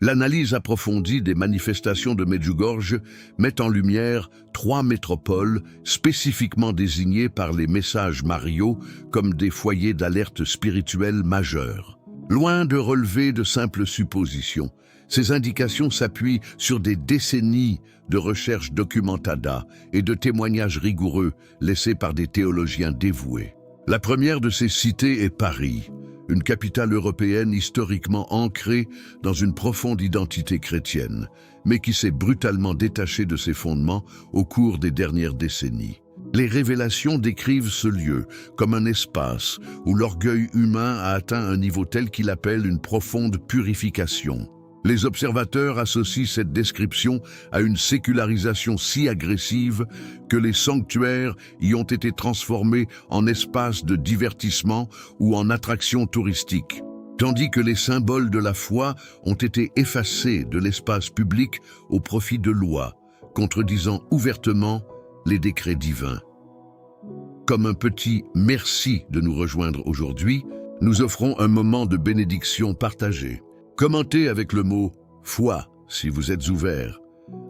L'analyse approfondie des manifestations de Medjugorje met en lumière 3 métropoles spécifiquement désignées par les messages mariaux comme des foyers d'alerte spirituelle majeurs. Loin de relever de simples suppositions, ces indications s'appuient sur des décennies de recherches documentada et de témoignages rigoureux laissés par des théologiens dévoués. La première de ces cités est Paris, une capitale européenne historiquement ancrée dans une profonde identité chrétienne, mais qui s'est brutalement détachée de ses fondements au cours des dernières décennies. Les révélations décrivent ce lieu comme un espace où l'orgueil humain a atteint un niveau tel qu'il appelle une profonde purification. Les observateurs associent cette description à une sécularisation si agressive que les sanctuaires y ont été transformés en espaces de divertissement ou en attractions touristiques, tandis que les symboles de la foi ont été effacés de l'espace public au profit de lois, contredisant ouvertement les décrets divins. Comme un petit merci de nous rejoindre aujourd'hui, nous offrons un moment de bénédiction partagée. Commentez avec le mot « foi » si vous êtes ouvert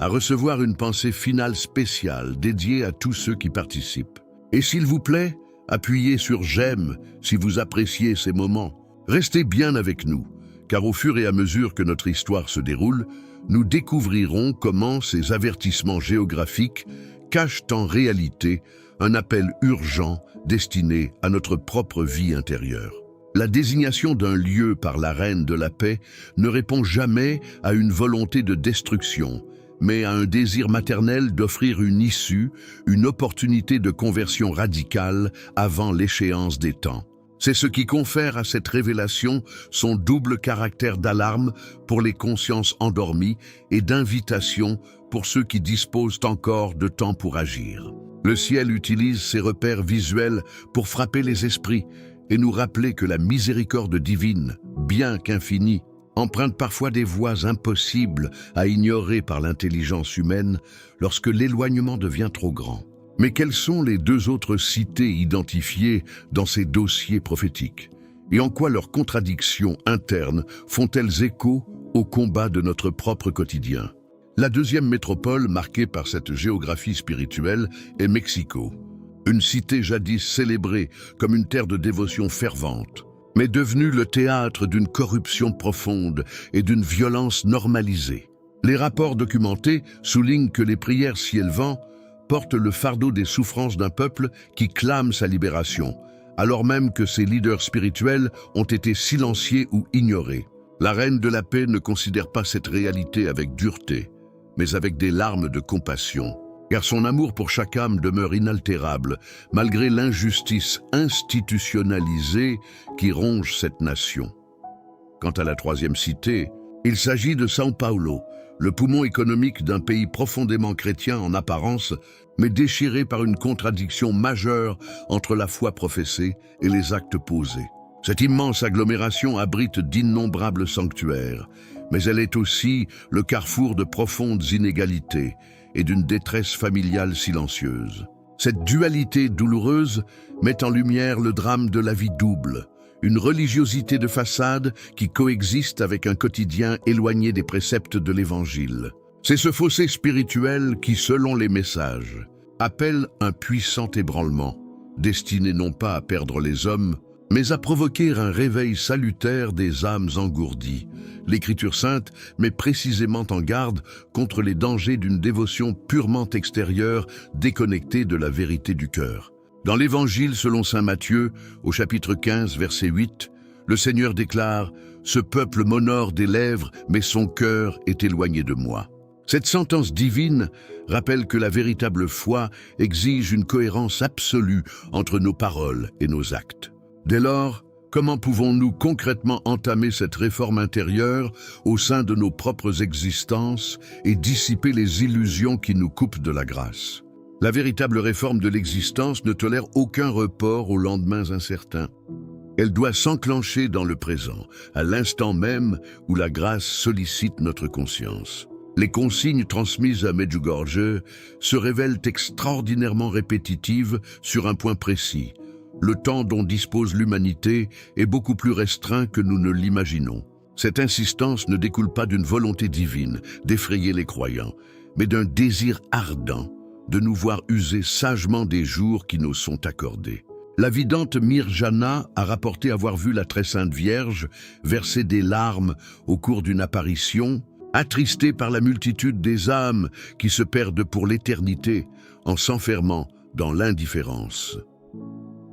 à recevoir une pensée finale spéciale dédiée à tous ceux qui participent. Et s'il vous plaît, appuyez sur « j'aime » si vous appréciez ces moments. Restez bien avec nous, car au fur et à mesure que notre histoire se déroule, nous découvrirons comment ces avertissements géographiques cachent en réalité un appel urgent destiné à notre propre vie intérieure. La désignation d'un lieu par la reine de la paix ne répond jamais à une volonté de destruction, mais à un désir maternel d'offrir une issue, une opportunité de conversion radicale avant l'échéance des temps. C'est ce qui confère à cette révélation son double caractère d'alarme pour les consciences endormies et d'invitation pour ceux qui disposent encore de temps pour agir. Le ciel utilise ces repères visuels pour frapper les esprits et nous rappeler que la miséricorde divine, bien qu'infinie, emprunte parfois des voies impossibles à ignorer par l'intelligence humaine lorsque l'éloignement devient trop grand. Mais quelles sont les 2 autres cités identifiées dans ces dossiers prophétiques? Et en quoi leurs contradictions internes font-elles écho au combat de notre propre quotidien? La deuxième métropole marquée par cette géographie spirituelle est Mexico. Une cité jadis célébrée comme une terre de dévotion fervente, mais devenue le théâtre d'une corruption profonde et d'une violence normalisée. Les rapports documentés soulignent que les prières s'y élevant portent le fardeau des souffrances d'un peuple qui clame sa libération, alors même que ses leaders spirituels ont été silenciés ou ignorés. La reine de la paix ne considère pas cette réalité avec dureté, mais avec des larmes de compassion. Car son amour pour chaque âme demeure inaltérable, malgré l'injustice institutionnalisée qui ronge cette nation. Quant à la troisième cité, il s'agit de São Paulo, le poumon économique d'un pays profondément chrétien en apparence, mais déchiré par une contradiction majeure entre la foi professée et les actes posés. Cette immense agglomération abrite d'innombrables sanctuaires, mais elle est aussi le carrefour de profondes inégalités et d'une détresse familiale silencieuse. Cette dualité douloureuse met en lumière le drame de la vie double, une religiosité de façade qui coexiste avec un quotidien éloigné des préceptes de l'Évangile. C'est ce fossé spirituel qui, selon les messages, appelle un puissant ébranlement, destiné non pas à perdre les hommes, mais à provoquer un réveil salutaire des âmes engourdies. L'Écriture sainte met précisément en garde contre les dangers d'une dévotion purement extérieure, déconnectée de la vérité du cœur. Dans l'Évangile selon saint Matthieu, au chapitre 15, verset 8, le Seigneur déclare « Ce peuple m'honore des lèvres, mais son cœur est éloigné de moi ». Cette sentence divine rappelle que la véritable foi exige une cohérence absolue entre nos paroles et nos actes. Dès lors, comment pouvons-nous concrètement entamer cette réforme intérieure au sein de nos propres existences et dissiper les illusions qui nous coupent de la grâce? La véritable réforme de l'existence ne tolère aucun report aux lendemains incertains. Elle doit s'enclencher dans le présent, à l'instant même où la grâce sollicite notre conscience. Les consignes transmises à Medjugorje se révèlent extraordinairement répétitives sur un point précis. Le temps dont dispose l'humanité est beaucoup plus restreint que nous ne l'imaginons. Cette insistance ne découle pas d'une volonté divine d'effrayer les croyants, mais d'un désir ardent de nous voir user sagement des jours qui nous sont accordés. La vidante Mirjana a rapporté avoir vu la très sainte Vierge verser des larmes au cours d'une apparition, attristée par la multitude des âmes qui se perdent pour l'éternité en s'enfermant dans l'indifférence.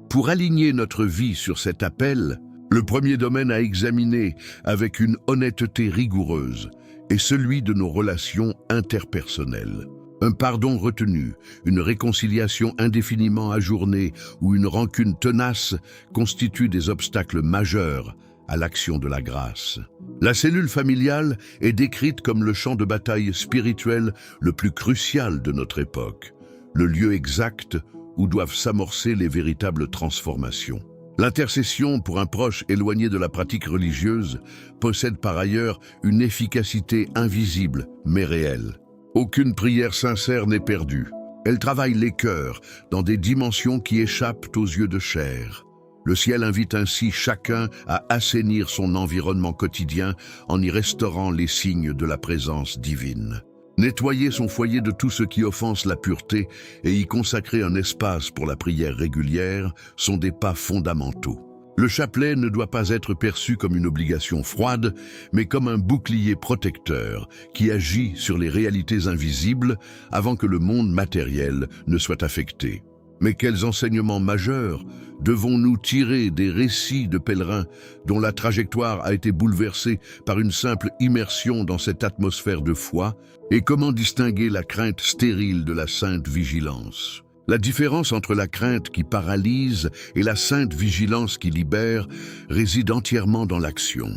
Pour aligner notre vie sur cet appel, le premier domaine à examiner avec une honnêteté rigoureuse est celui de nos relations interpersonnelles. Un pardon retenu, une réconciliation indéfiniment ajournée ou une rancune tenace constituent des obstacles majeurs à l'action de la grâce. La cellule familiale est décrite comme le champ de bataille spirituel le plus crucial de notre époque, le lieu exact où doivent s'amorcer les véritables transformations. L'intercession pour un proche éloigné de la pratique religieuse possède par ailleurs une efficacité invisible mais réelle. Aucune prière sincère n'est perdue. Elle travaille les cœurs dans des dimensions qui échappent aux yeux de chair. Le ciel invite ainsi chacun à assainir son environnement quotidien en y restaurant les signes de la présence divine. Nettoyer son foyer de tout ce qui offense la pureté et y consacrer un espace pour la prière régulière sont des pas fondamentaux. Le chapelet ne doit pas être perçu comme une obligation froide, mais comme un bouclier protecteur qui agit sur les réalités invisibles avant que le monde matériel ne soit affecté. Mais quels enseignements majeurs devons-nous tirer des récits de pèlerins dont la trajectoire a été bouleversée par une simple immersion dans cette atmosphère de foi, et comment distinguer la crainte stérile de la sainte vigilance? La différence entre la crainte qui paralyse et la sainte vigilance qui libère réside entièrement dans l'action.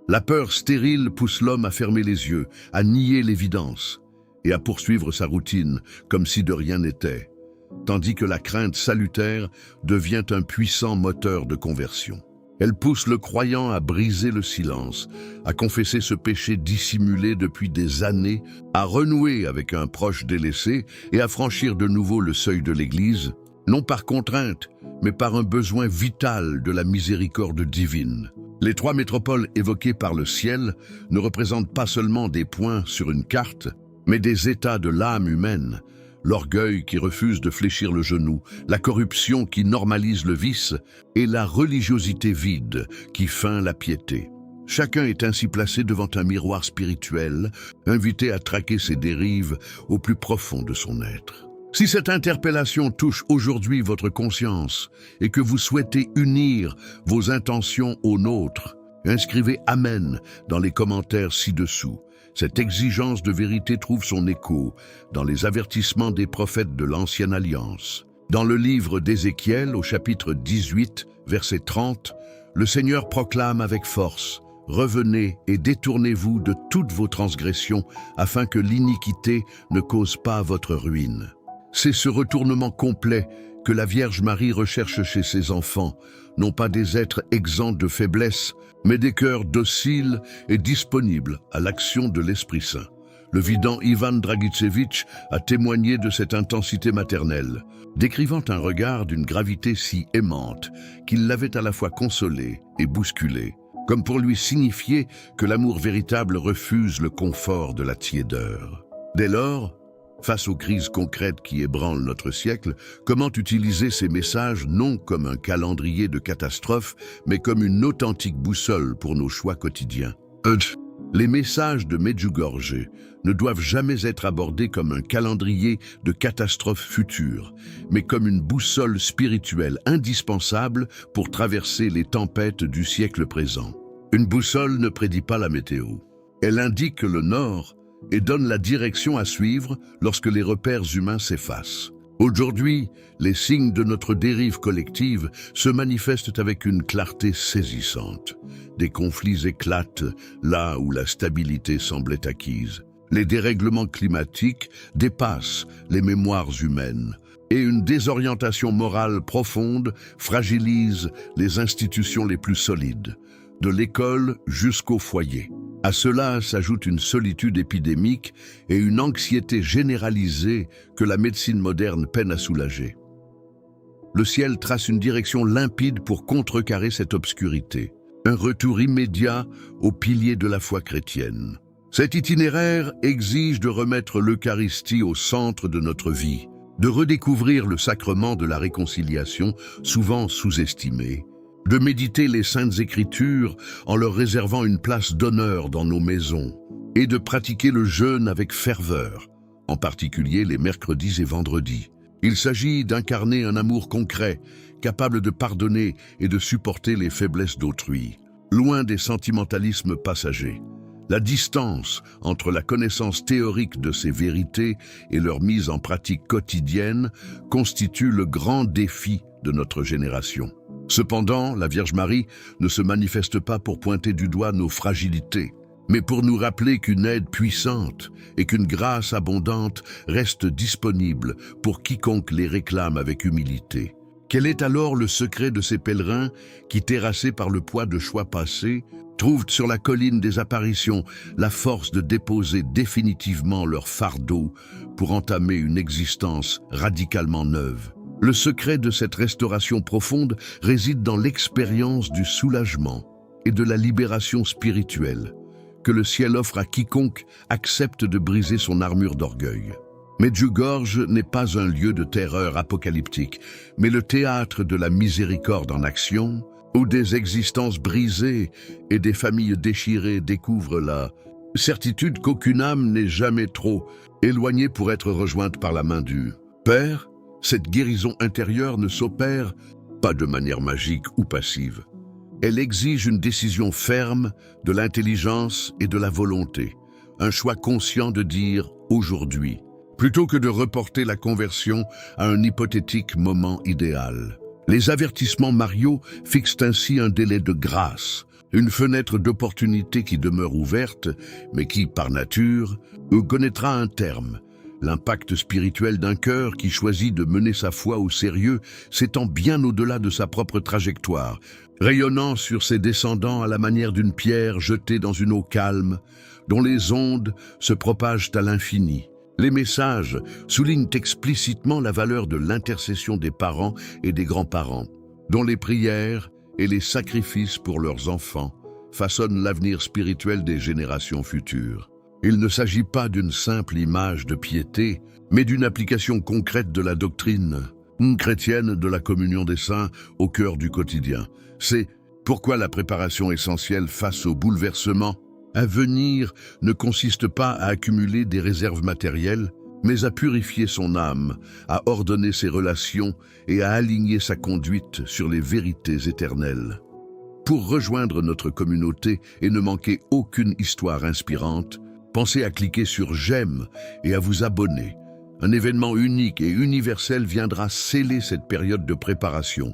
La peur stérile pousse l'homme à fermer les yeux, à nier l'évidence et à poursuivre sa routine comme si de rien n'était, tandis que la crainte salutaire devient un puissant moteur de conversion. Elle pousse le croyant à briser le silence, à confesser ce péché dissimulé depuis des années, à renouer avec un proche délaissé et à franchir de nouveau le seuil de l'Église, non par contrainte, mais par un besoin vital de la miséricorde divine. Les 3 métropoles évoquées par le ciel ne représentent pas seulement des points sur une carte, mais des états de l'âme humaine. L'orgueil qui refuse de fléchir le genou, la corruption qui normalise le vice et la religiosité vide qui feint la piété. Chacun est ainsi placé devant un miroir spirituel, invité à traquer ses dérives au plus profond de son être. Si cette interpellation touche aujourd'hui votre conscience et que vous souhaitez unir vos intentions aux nôtres, inscrivez « Amen » dans les commentaires ci-dessous. Cette exigence de vérité trouve son écho dans les avertissements des prophètes de l'Ancienne Alliance. Dans le livre d'Ézéchiel, au chapitre 18, verset 30, le Seigneur proclame avec force « Revenez et détournez-vous de toutes vos transgressions, afin que l'iniquité ne cause pas votre ruine. » C'est ce retournement complet que la Vierge Marie recherche chez ses enfants, non pas des êtres exempts de faiblesse, mais des cœurs dociles et disponibles à l'action de l'Esprit Saint. Le vidant Ivan Dragicevitch a témoigné de cette intensité maternelle, décrivant un regard d'une gravité si aimante qu'il l'avait à la fois consolé et bousculé, comme pour lui signifier que l'amour véritable refuse le confort de la tiédeur. Dès lors, face aux crises concrètes qui ébranlent notre siècle, comment utiliser ces messages non comme un calendrier de catastrophes, mais comme une authentique boussole pour nos choix quotidiens? Les messages de Medjugorje ne doivent jamais être abordés comme un calendrier de catastrophes futures, mais comme une boussole spirituelle indispensable pour traverser les tempêtes du siècle présent. Une boussole ne prédit pas la météo. Elle indique le nord et donne la direction à suivre lorsque les repères humains s'effacent. Aujourd'hui, les signes de notre dérive collective se manifestent avec une clarté saisissante. Des conflits éclatent là où la stabilité semblait acquise. Les dérèglements climatiques dépassent les mémoires humaines et une désorientation morale profonde fragilise les institutions les plus solides, de l'école jusqu'au foyer. À cela s'ajoute une solitude épidémique et une anxiété généralisée que la médecine moderne peine à soulager. Le ciel trace une direction limpide pour contrecarrer cette obscurité. un retour immédiat aux piliers de la foi chrétienne. Cet itinéraire exige de remettre l'Eucharistie au centre de notre vie, de redécouvrir le sacrement de la réconciliation, souvent sous-estimé, de méditer les Saintes Écritures en leur réservant une place d'honneur dans nos maisons, et de pratiquer le jeûne avec ferveur, en particulier les mercredis et vendredis. Il s'agit d'incarner un amour concret, capable de pardonner et de supporter les faiblesses d'autrui, loin des sentimentalismes passagers. La distance entre la connaissance théorique de ces vérités et leur mise en pratique quotidienne constitue le grand défi de notre génération. Cependant, la Vierge Marie ne se manifeste pas pour pointer du doigt nos fragilités, mais pour nous rappeler qu'une aide puissante et qu'une grâce abondante reste disponible pour quiconque les réclame avec humilité. Quel est alors le secret de ces pèlerins qui, terrassés par le poids de choix passés, trouvent sur la colline des apparitions la force de déposer définitivement leur fardeau pour entamer une existence radicalement neuve? Le secret de cette restauration profonde réside dans l'expérience du soulagement et de la libération spirituelle que le ciel offre à quiconque accepte de briser son armure d'orgueil. Medjugorje n'est pas un lieu de terreur apocalyptique, mais le théâtre de la miséricorde en action, où des existences brisées et des familles déchirées découvrent la certitude qu'aucune âme n'est jamais trop éloignée pour être rejointe par la main du Père. Cette guérison intérieure ne s'opère pas de manière magique ou passive. Elle exige une décision ferme, de l'intelligence et de la volonté, un choix conscient de dire « aujourd'hui », plutôt que de reporter la conversion à un hypothétique moment idéal. Les avertissements mariaux fixent ainsi un délai de grâce, une fenêtre d'opportunité qui demeure ouverte, mais qui, par nature, connaîtra un terme. L'impact spirituel d'un cœur qui choisit de mener sa foi au sérieux s'étend bien au-delà de sa propre trajectoire, rayonnant sur ses descendants à la manière d'une pierre jetée dans une eau calme, dont les ondes se propagent à l'infini. Les messages soulignent explicitement la valeur de l'intercession des parents et des grands-parents, dont les prières et les sacrifices pour leurs enfants façonnent l'avenir spirituel des générations futures. Il ne s'agit pas d'une simple image de piété, mais d'une application concrète de la doctrine chrétienne de la communion des saints au cœur du quotidien. C'est pourquoi la préparation essentielle face au bouleversement à venir ne consiste pas à accumuler des réserves matérielles, mais à purifier son âme, à ordonner ses relations et à aligner sa conduite sur les vérités éternelles. Pour rejoindre notre communauté et ne manquer aucune histoire inspirante, pensez à cliquer sur « J'aime » et à vous abonner. Un événement unique et universel viendra sceller cette période de préparation,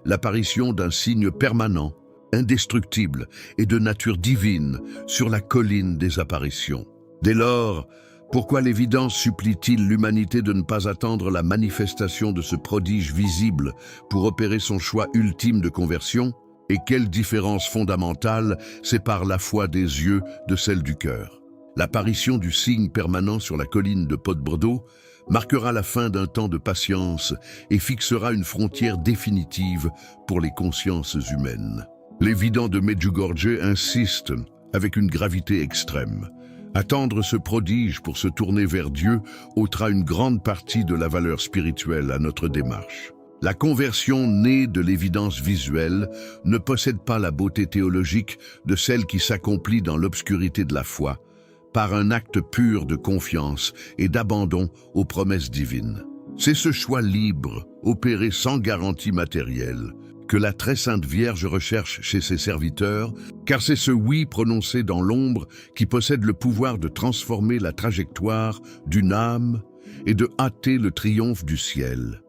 l'apparition d'un signe permanent, indestructible et de nature divine sur la colline des apparitions. Dès lors, pourquoi l'Évidence supplie-t-il l'humanité de ne pas attendre la manifestation de ce prodige visible pour opérer son choix ultime de conversion? Et quelle différence fondamentale sépare la foi des yeux de celle du cœur? L'apparition du signe permanent sur la colline de Podbrdo marquera la fin d'un temps de patience et fixera une frontière définitive pour les consciences humaines. L'évident de Medjugorje insiste avec une gravité extrême. Attendre ce prodige pour se tourner vers Dieu ôtera une grande partie de la valeur spirituelle à notre démarche. La conversion née de l'évidence visuelle ne possède pas la beauté théologique de celle qui s'accomplit dans l'obscurité de la foi, par un acte pur de confiance et d'abandon aux promesses divines. C'est ce choix libre, opéré sans garantie matérielle, que la très sainte Vierge recherche chez ses serviteurs, car c'est ce oui prononcé dans l'ombre qui possède le pouvoir de transformer la trajectoire d'une âme et de hâter le triomphe du ciel.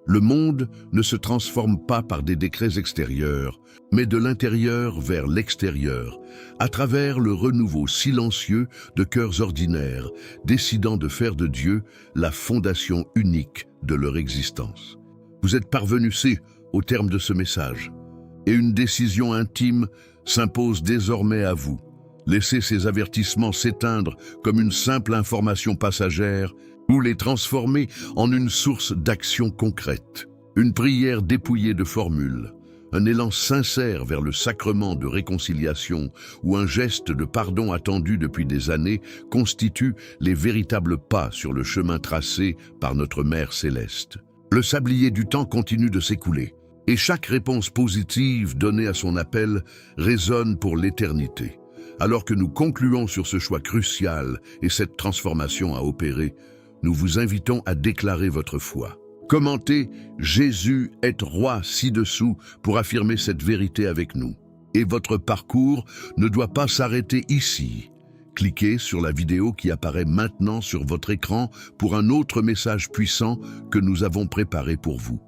Le monde ne se transforme pas par des décrets extérieurs, mais de l'intérieur vers l'extérieur, à travers le renouveau silencieux de cœurs ordinaires, décidant de faire de Dieu la fondation unique de leur existence. Vous êtes parvenus au terme de ce message, et une décision intime s'impose désormais à vous. Laissez ces avertissements s'éteindre comme une simple information passagère ou les transformer en une source d'action concrète. Une prière dépouillée de formules, un élan sincère vers le sacrement de réconciliation ou un geste de pardon attendu depuis des années constituent les véritables pas sur le chemin tracé par notre Mère Céleste. Le sablier du temps continue de s'écouler, et chaque réponse positive donnée à son appel résonne pour l'éternité. Alors que nous concluons sur ce choix crucial et cette transformation à opérer, nous vous invitons à déclarer votre foi. Commentez « Jésus est roi » ci-dessous pour affirmer cette vérité avec nous. Et votre parcours ne doit pas s'arrêter ici. Cliquez sur la vidéo qui apparaît maintenant sur votre écran pour un autre message puissant que nous avons préparé pour vous.